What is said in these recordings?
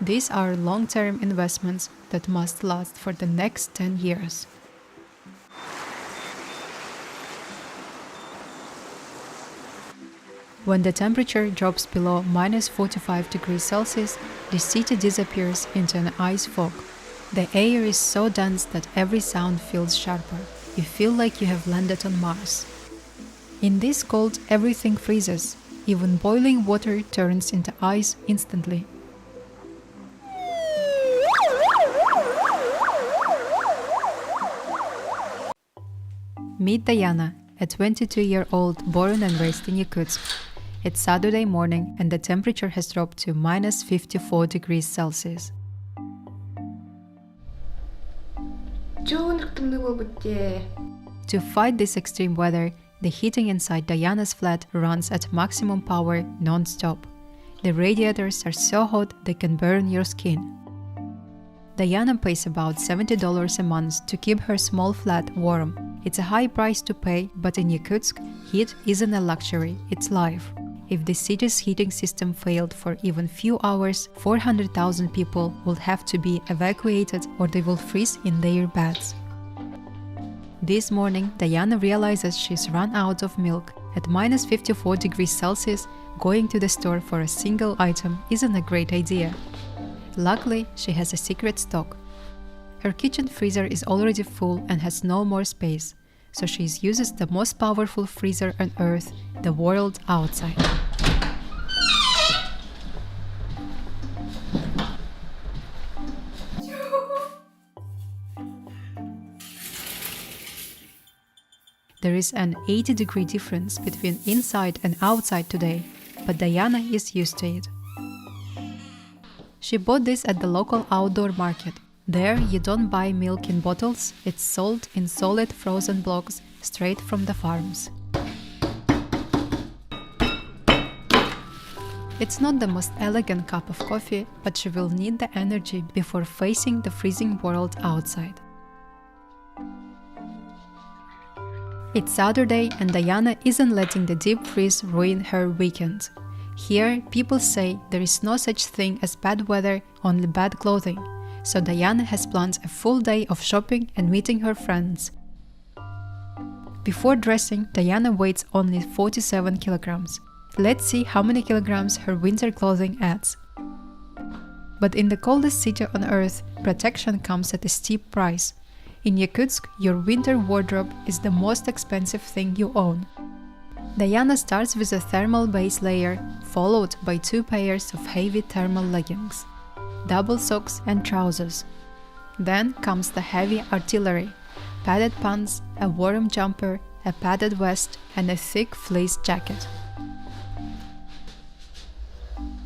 These are long-term investments that must last for the next 10 years. When the temperature drops below minus 45 degrees Celsius, the city disappears into an ice fog. The air is so dense that every sound feels sharper. You feel like you have landed on Mars. In this cold, everything freezes. Even boiling water turns into ice instantly. Meet Diana, a 22-year-old born and raised in Yakutsk. It's Saturday morning and the temperature has dropped to minus 54 degrees Celsius. To fight this extreme weather, the heating inside Diana's flat runs at maximum power non-stop. The radiators are so hot they can burn your skin. Diana pays about $70 a month to keep her small flat warm. It's a high price to pay, but in Yakutsk, heat isn't a luxury, it's life. If the city's heating system failed for even few hours, 400,000 people will have to be evacuated or they will freeze in their beds. This morning, Diana realizes she's run out of milk. At minus 54 degrees Celsius, going to the store for a single item isn't a great idea. Luckily, she has a secret stock. Her kitchen freezer is already full and has no more space, so she uses the most powerful freezer on Earth, the world outside. There is an 80-degree difference between inside and outside today, but Diana is used to it. She bought this at the local outdoor market. There, you don't buy milk in bottles, it's sold in solid frozen blocks straight from the farms. It's not the most elegant cup of coffee, but she will need the energy before facing the freezing world outside. It's Saturday and Diana isn't letting the deep freeze ruin her weekend. Here, people say there is no such thing as bad weather, only bad clothing. So Diana has planned a full day of shopping and meeting her friends. Before dressing, Diana weighs only 47 kilograms. Let's see how many kilograms her winter clothing adds. But in the coldest city on Earth, protection comes at a steep price. In Yakutsk, your winter wardrobe is the most expensive thing you own. Diana starts with a thermal base layer, followed by 2 pairs of heavy thermal leggings, double socks and trousers. Then comes the heavy artillery, padded pants, a warm jumper, a padded vest and a thick fleece jacket.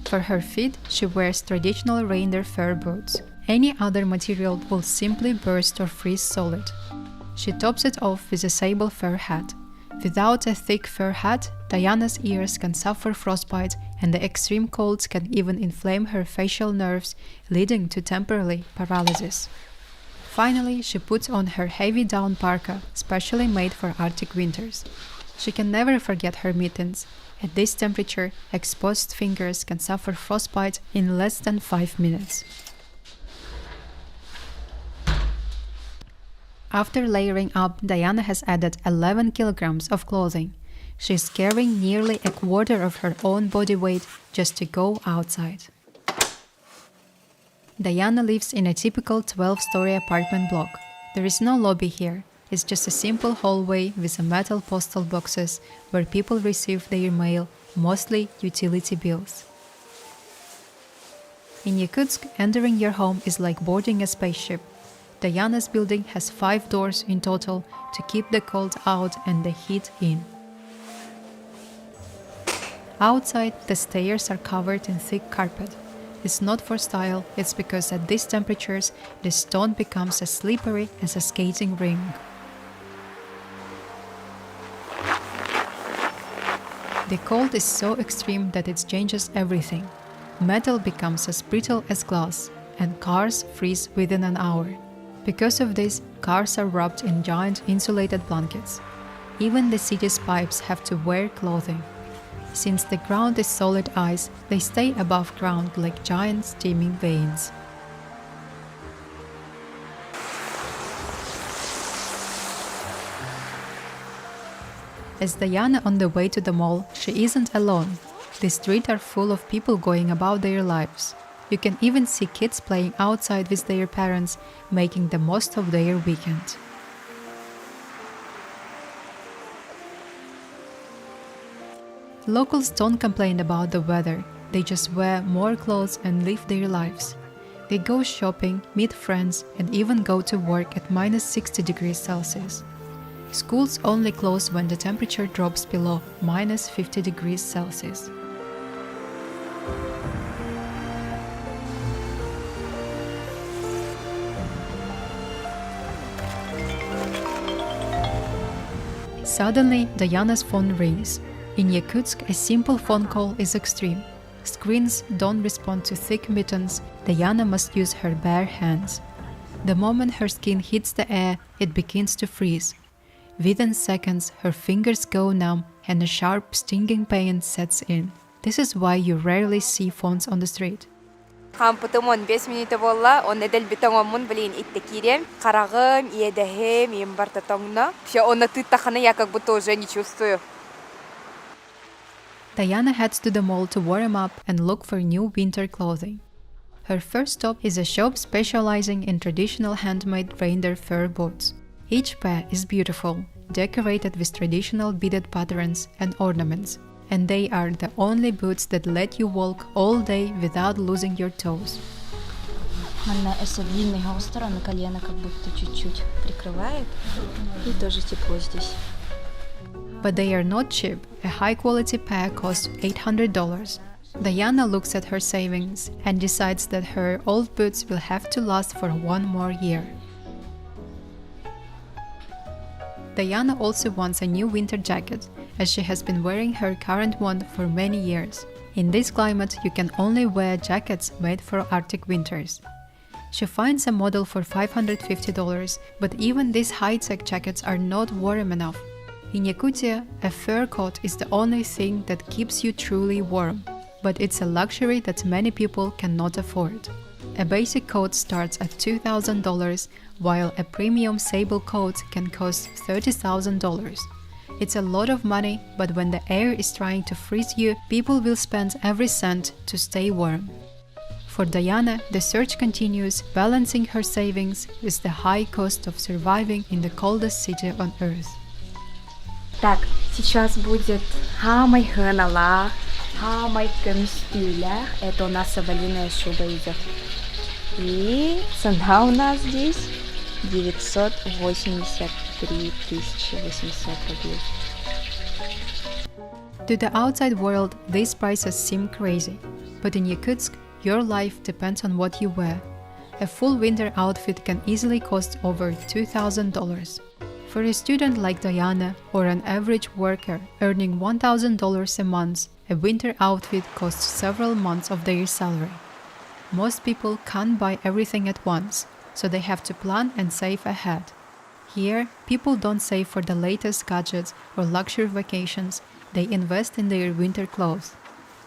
For her feet, she wears traditional reindeer fur boots. Any other material will simply burst or freeze solid. She tops it off with a sable fur hat. Without a thick fur hat, Diana's ears can suffer frostbite and the extreme colds can even inflame her facial nerves, leading to temporary paralysis. Finally, she puts on her heavy down parka, specially made for Arctic winters. She can never forget her mittens. At this temperature, exposed fingers can suffer frostbite in less than 5 minutes. After layering up, Diana has added 11 kilograms of clothing. She's carrying nearly a quarter of her own body weight just to go outside. Diana lives in a typical 12-story apartment block. There is no lobby here. It's just a simple hallway with metal postal boxes where people receive their mail, mostly utility bills. In Yakutsk, entering your home is like boarding a spaceship. Diana's building has 5 doors in total to keep the cold out and the heat in. Outside, the stairs are covered in thick carpet. It's not for style, it's because at these temperatures, the stone becomes as slippery as a skating ring. The cold is so extreme that it changes everything. Metal becomes as brittle as glass, and cars freeze within an hour. Because of this, cars are wrapped in giant insulated blankets. Even the city's pipes have to wear clothing. Since the ground is solid ice, they stay above ground like giant steaming veins. As Diana on the way to the mall, she isn't alone. The streets are full of people going about their lives. You can even see kids playing outside with their parents, making the most of their weekend. Locals don't complain about the weather, they just wear more clothes and live their lives. They go shopping, meet friends, and even go to work at minus 60 degrees Celsius. Schools only close when the temperature drops below minus 50 degrees Celsius. Suddenly, Diana's phone rings. In Yakutsk, a simple phone call is extreme. Screens don't respond to thick mittens. Diana must use her bare hands. The moment her skin hits the air, it begins to freeze. Within seconds, her fingers go numb and a sharp, stinging pain sets in. This is why you rarely see phones on the street. Кампытымон 5 минуты болла, он эдел битоңомун блин иттекирем, карагым, едехем, имбартатоңна. Все, он на тыттахана я как будто уже не чувствую. Diana heads to the mall to warm up and look for new winter clothing. Her first stop is a shop specializing in traditional handmade reindeer fur boots. Each pair is beautiful, decorated with traditional beaded patterns and ornaments, and they are the only boots that let you walk all day without losing your toes. Она длинный гаустер, на колено как будто чуть-чуть прикрывает, и тоже тепло здесь. But they are not cheap. A high-quality pair costs $800. Diana looks at her savings and decides that her old boots will have to last for one more year. Diana also wants a new winter jacket, as she has been wearing her current one for many years. In this climate, you can only wear jackets made for Arctic winters. She finds a model for $550, but even these high-tech jackets are not warm enough. In Yakutia, a fur coat is the only thing that keeps you truly warm, but it's a luxury that many people cannot afford. A basic coat starts at $2,000, while a premium sable coat can cost $30,000. It's a lot of money, but when the air is trying to freeze you, people will spend every cent to stay warm. For Diana, the search continues, balancing her savings with the high cost of surviving in the coldest city on earth. Так, сейчас будет хамай ханала, хамай камстиля. Это у нас соболиная шуба идет. И цена у нас здесь 983 800 рублей. To the outside world, these prices seem crazy, but in Yakutsk, your life depends on what you wear. A full winter outfit can easily cost over $2,000. For a student like Diana or an average worker earning $1,000 a month, a winter outfit costs several months of their salary. Most people can't buy everything at once, so they have to plan and save ahead. Here, people don't save for the latest gadgets or luxury vacations, they invest in their winter clothes.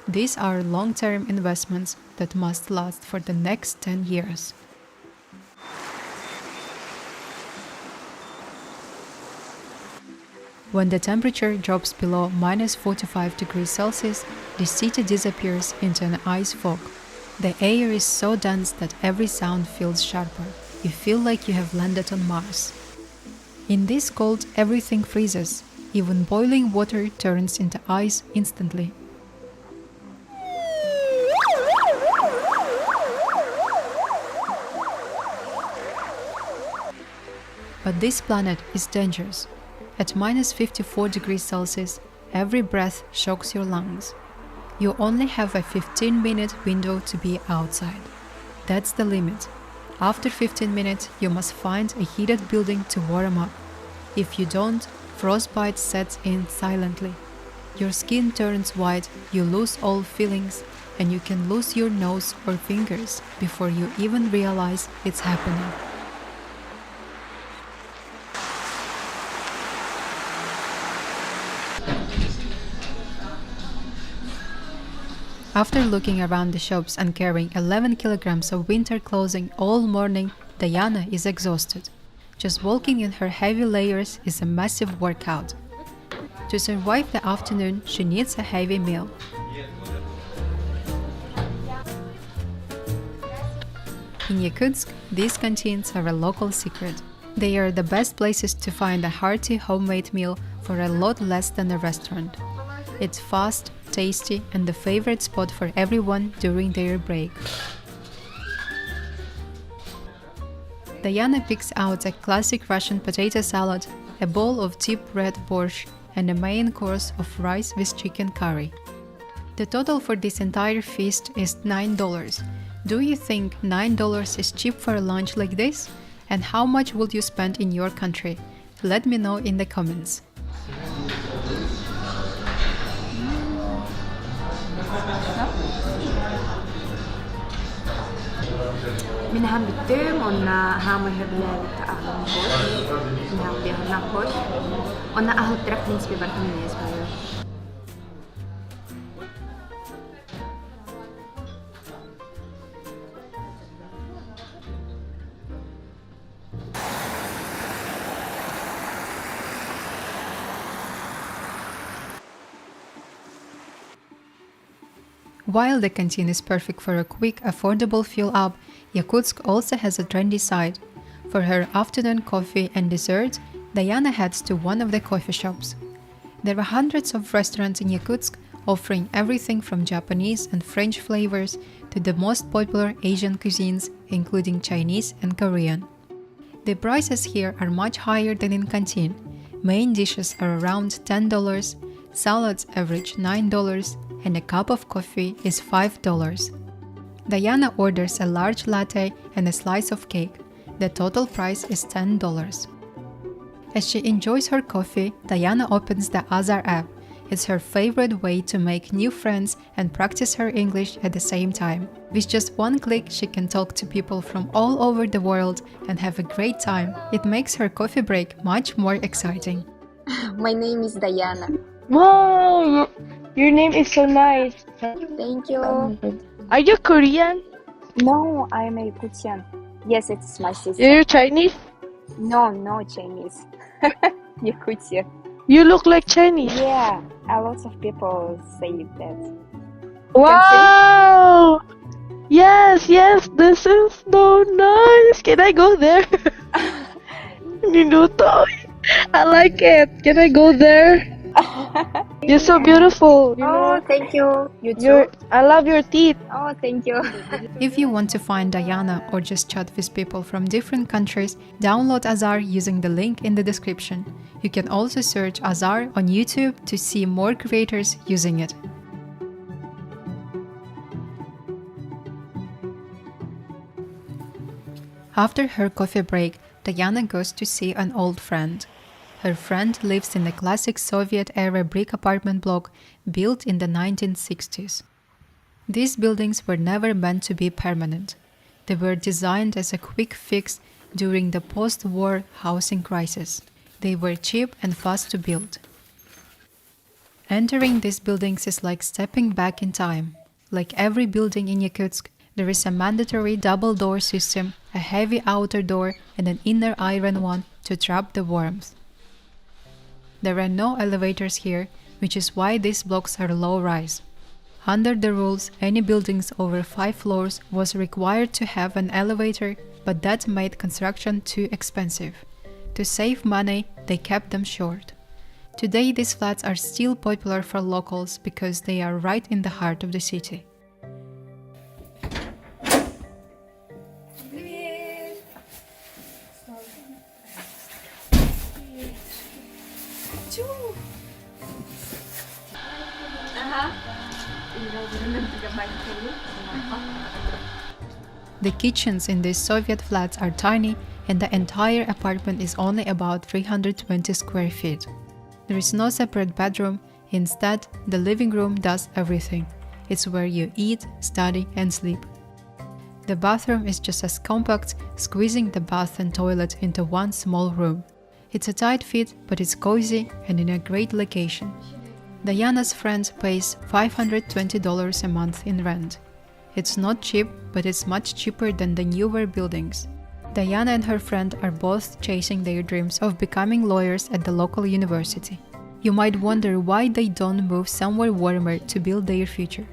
These are long-term investments that must last for the next 10 years. When the temperature drops below minus 45 degrees Celsius, the city disappears into an ice fog. The air is so dense that every sound feels sharper. You feel like you have landed on Mars. In this cold, everything freezes. Even boiling water turns into ice instantly. But this planet is dangerous. At minus 54 degrees Celsius, every breath shocks your lungs. You only have a 15-minute window to be outside. That's the limit. After 15 minutes, you must find a heated building to warm up. If you don't, frostbite sets in silently. Your skin turns white, you lose all feelings, and you can lose your nose or fingers before you even realize it's happening. After looking around the shops and carrying 11 kilograms of winter clothing all morning, Diana is exhausted. Just walking in her heavy layers is a massive workout. To survive the afternoon, she needs a heavy meal. In Yakutsk, these canteens are a local secret. They are the best places to find a hearty homemade meal for a lot less than a restaurant. It's fast, tasty, and the favorite spot for everyone during their break. Diana picks out a classic Russian potato salad, a bowl of deep red borscht, and a main course of rice with chicken curry. The total for this entire feast is $9. Do you think $9 is cheap for a lunch like this? And how much would you spend in your country? Let me know in the comments. Minähän bittym on haamoi höbläävittä ahlon pot. Minähän bihan pot. On ahot traknins bivartamines vajo. While the canteen is perfect for a quick, affordable fill-up, Yakutsk also has a trendy side. For her afternoon coffee and dessert, Diana heads to one of the coffee shops. There are hundreds of restaurants in Yakutsk offering everything from Japanese and French flavors to the most popular Asian cuisines, including Chinese and Korean. The prices here are much higher than in canteen. Main dishes are around $10, salads average $9, and a cup of coffee is $5. Diana orders a large latte and a slice of cake. The total price is $10. As she enjoys her coffee, Diana opens the Azar app. It's her favorite way to make new friends and practice her English at the same time. With just one click, she can talk to people from all over the world and have a great time. It makes her coffee break much more exciting. My name is Diana. Wow, your name is so nice. Thank you. Are you Korean? No, I am a Yakutian. Yes, it's my sister. You're Chinese? No Chinese. Yakutia. You look like Chinese. Yeah, a lot of people say that. Wow! Yes, this is so nice. Can I go there? Minuto. I like it. Can I go there? You're so beautiful. Oh, thank you. You too. I love your teeth. Oh, thank you. If you want to find Diana or just chat with people from different countries, download Azar using the link in the description. You can also search Azar on YouTube to see more creators using it. After her coffee break, Diana goes to see an old friend. Her friend lives in a classic Soviet-era brick apartment block built in the 1960s. These buildings were never meant to be permanent. They were designed as a quick fix during the post-war housing crisis. They were cheap and fast to build. Entering these buildings is like stepping back in time. Like every building in Yakutsk, there is a mandatory double-door system, a heavy outer door, and an inner iron one to trap the warmth. There are no elevators here, which is why these blocks are low-rise. Under the rules, any buildings over 5 floors was required to have an elevator, but that made construction too expensive. To save money, they kept them short. Today, these flats are still popular for locals because they are right in the heart of the city. The kitchens in these Soviet flats are tiny, and the entire apartment is only about 320 square feet. There is no separate bedroom. Instead, the living room does everything. It's where you eat, study, and sleep. The bathroom is just as compact, squeezing the bath and toilet into one small room. It's a tight fit, but it's cozy and in a great location. Diana's friend pays $520 a month in rent. It's not cheap, but it's much cheaper than the newer buildings. Diana and her friend are both chasing their dreams of becoming lawyers at the local university. You might wonder why they don't move somewhere warmer to build their future.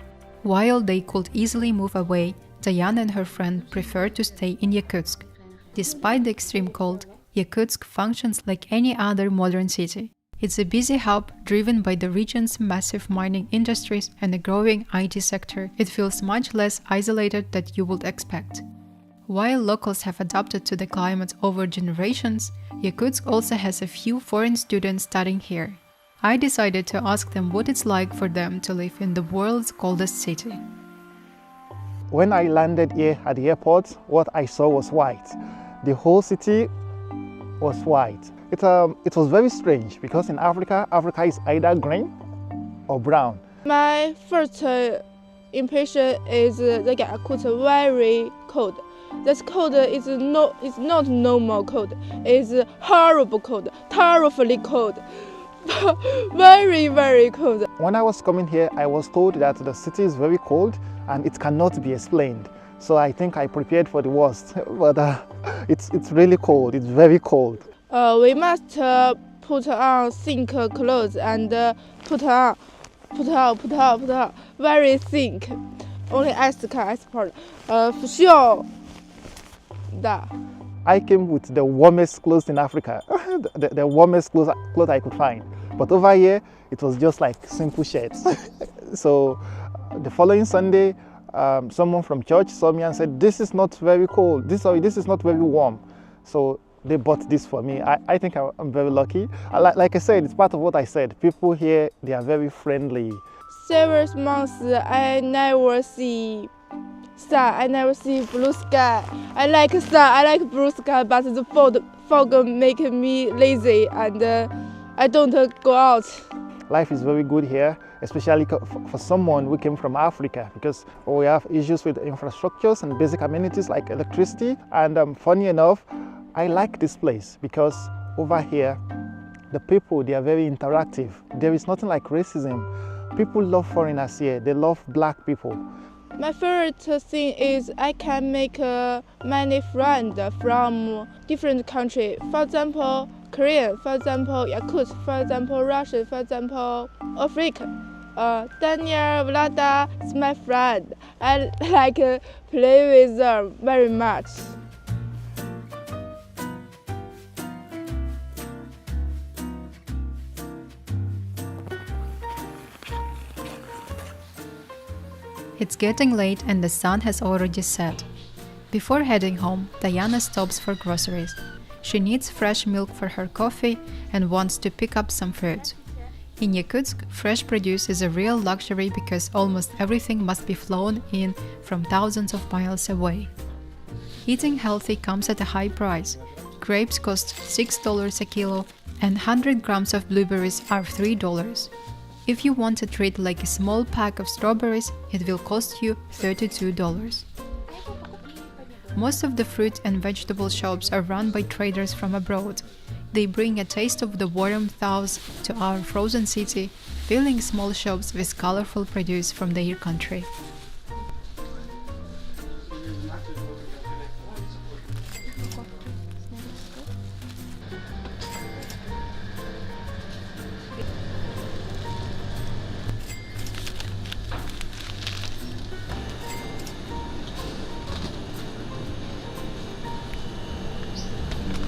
While they could easily move away, Diana and her friend prefer to stay in Yakutsk. Despite the extreme cold, Yakutsk functions like any other modern city. It's a busy hub driven by the region's massive mining industries and a growing IT sector. It feels much less isolated than you would expect. While locals have adapted to the climate over generations, Yakutsk also has a few foreign students studying here. I decided to ask them what it's like for them to live in the world's coldest city. When I landed here at the airport, what I saw was white. The whole city was white. It was very strange because in Africa is either green or brown. My first impression is the Yakutsk very cold. This cold is not normal cold. It's horrible cold, terribly cold, very, very cold. When I was coming here, I was told that the city is very cold and it cannot be explained. So I think I prepared for the worst, but it's really cold. It's very cold. We must put on thick clothes and put on very thick. Only ice can support. For sure. That. I came with the warmest clothes in Africa, the warmest clothes I could find. But over here, it was just like simple shirts. So the following Sunday, someone from church saw me and said, "This is not very cold. This is not very warm." So they bought this for me. I think I'm very lucky. Like I said, it's part of what I said. People here, they are very friendly. Several months I never see sun. I never see blue sky. I like sun. I like blue sky, but the fog make me lazy and I don't go out. Life is very good here, especially for someone who came from Africa, because we have issues with infrastructures and basic amenities like electricity. And funny enough, I like this place because over here, the people, they are very interactive. There is nothing like racism. People love foreigners here. They love black people. My favorite thing is I can make many friends from different countries. For example, Korean, for example, Yakutsk, for example, Russian, for example, Africa. Daniel, Vlada is my friend. I like play with them very much. It's getting late and the sun has already set. Before heading home, Diana stops for groceries. She needs fresh milk for her coffee and wants to pick up some fruit. In Yakutsk, fresh produce is a real luxury because almost everything must be flown in from thousands of miles away. Eating healthy comes at a high price. Grapes cost $6 a kilo and 100 grams of blueberries are $3. If you want a treat like a small pack of strawberries, it will cost you $32. Most of the fruit and vegetable shops are run by traders from abroad. They bring a taste of the warm thaws to our frozen city, filling small shops with colorful produce from their country.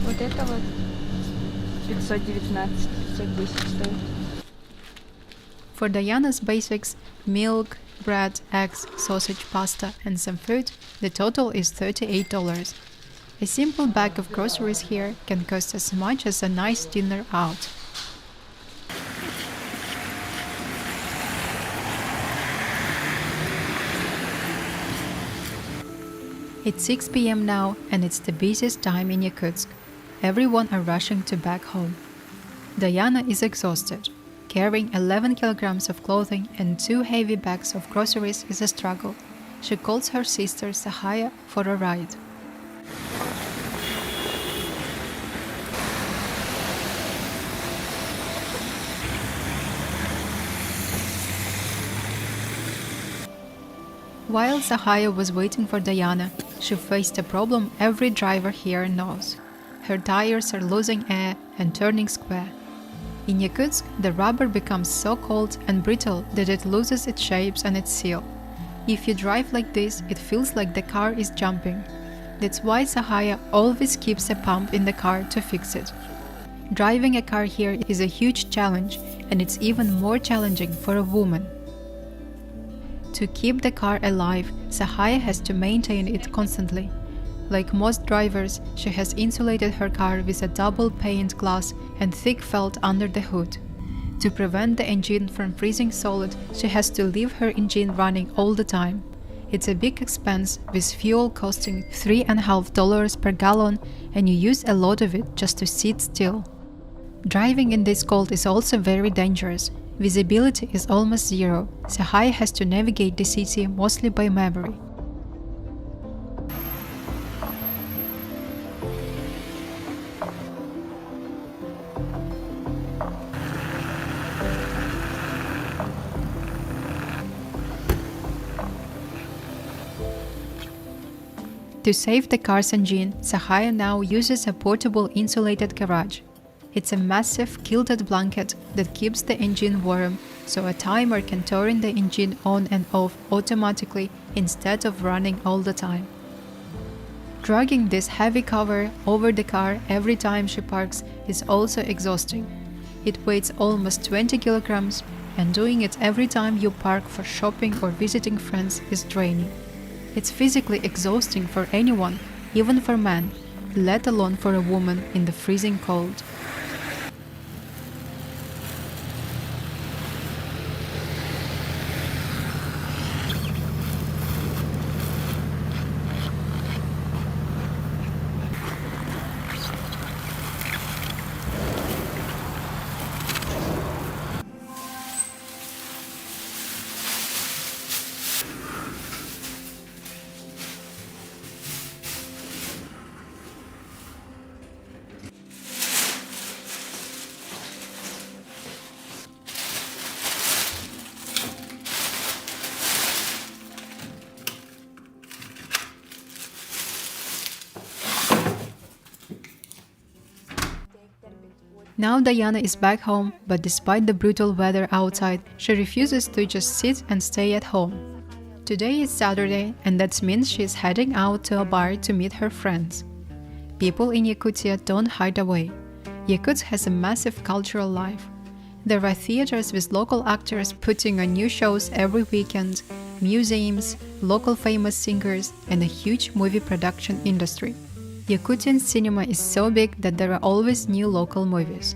Вот это вот 519, 510 стоит. For Diana's basics, milk, bread, eggs, sausage, pasta and some food, the total is $38. A simple bag of groceries here can cost as much as a nice dinner out. It's 6 p.m. now and it's the busiest time in Yakutsk. Everyone are rushing to back home. Diana is exhausted. Carrying 11 kilograms of clothing and 2 heavy bags of groceries is a struggle. She calls her sister Sahaya for a ride. While Zahaya was waiting for Diana, she faced a problem every driver here knows. Her tires are losing air and turning square. In Yakutsk, the rubber becomes so cold and brittle that it loses its shapes and its seal. If you drive like this, it feels like the car is jumping. That's why Zahaya always keeps a pump in the car to fix it. Driving a car here is a huge challenge, and it's even more challenging for a woman. To keep the car alive, Zahaya has to maintain it constantly. Like most drivers, she has insulated her car with a double-pane glass and thick felt under the hood. To prevent the engine from freezing solid, she has to leave her engine running all the time. It's a big expense, with fuel costing $3.50 per gallon, and you use a lot of it just to sit still. Driving in this cold is also very dangerous. Visibility is almost zero. Zahaya has to navigate the city mostly by memory. To save the car's engine, Zahaya now uses a portable insulated garage. It's a massive quilted blanket that keeps the engine warm, so a timer can turn the engine on and off automatically instead of running all the time. Dragging this heavy cover over the car every time she parks is also exhausting. It weighs almost 20 kilograms, and doing it every time you park for shopping or visiting friends is draining. It's physically exhausting for anyone, even for men, let alone for a woman in the freezing cold. Now Diana is back home, but despite the brutal weather outside, she refuses to just sit and stay at home. Today is Saturday, and that means she is heading out to a bar to meet her friends. People in Yakutia don't hide away. Yakutsk has a massive cultural life. There are theaters with local actors putting on new shows every weekend, museums, local famous singers, and a huge movie production industry. Yakutian cinema is so big that there are always new local movies.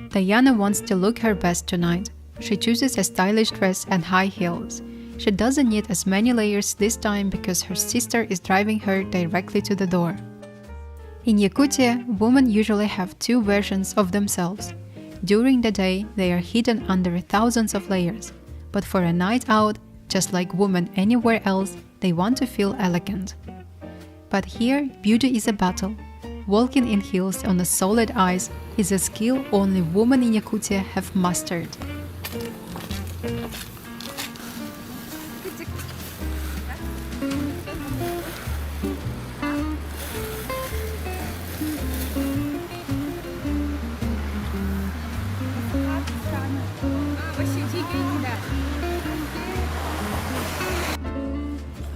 Diana wants to look her best tonight. She chooses a stylish dress and high heels. She doesn't need as many layers this time because her sister is driving her directly to the door. In Yakutia, women usually have two versions of themselves. During the day, they are hidden under thousands of layers. But for a night out, just like women anywhere else, they want to feel elegant. But here, beauty is a battle. Walking in heels on a solid ice is a skill only women in Yakutia have mastered.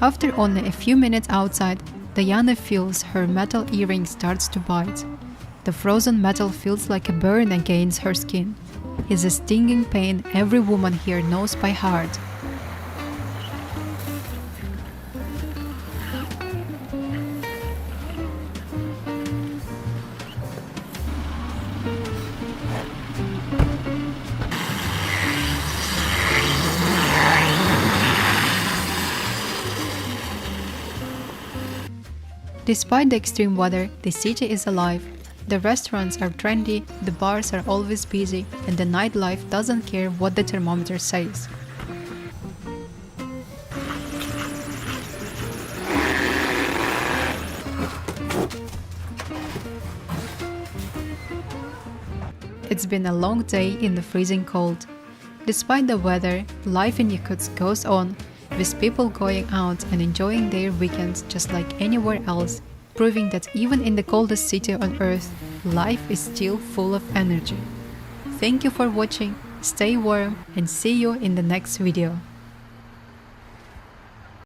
After only a few minutes outside, Diana feels her metal earring starts to bite. The frozen metal feels like a burn against her skin. It's a stinging pain every woman here knows by heart. Despite the extreme weather, the city is alive. The restaurants are trendy, the bars are always busy, and the nightlife doesn't care what the thermometer says. It's been a long day in the freezing cold. Despite the weather, life in Yakutsk goes on, with people going out and enjoying their weekends just like anywhere else, proving that even in the coldest city on earth, life is still full of energy. Thank you for watching, stay warm, and see you in the next video.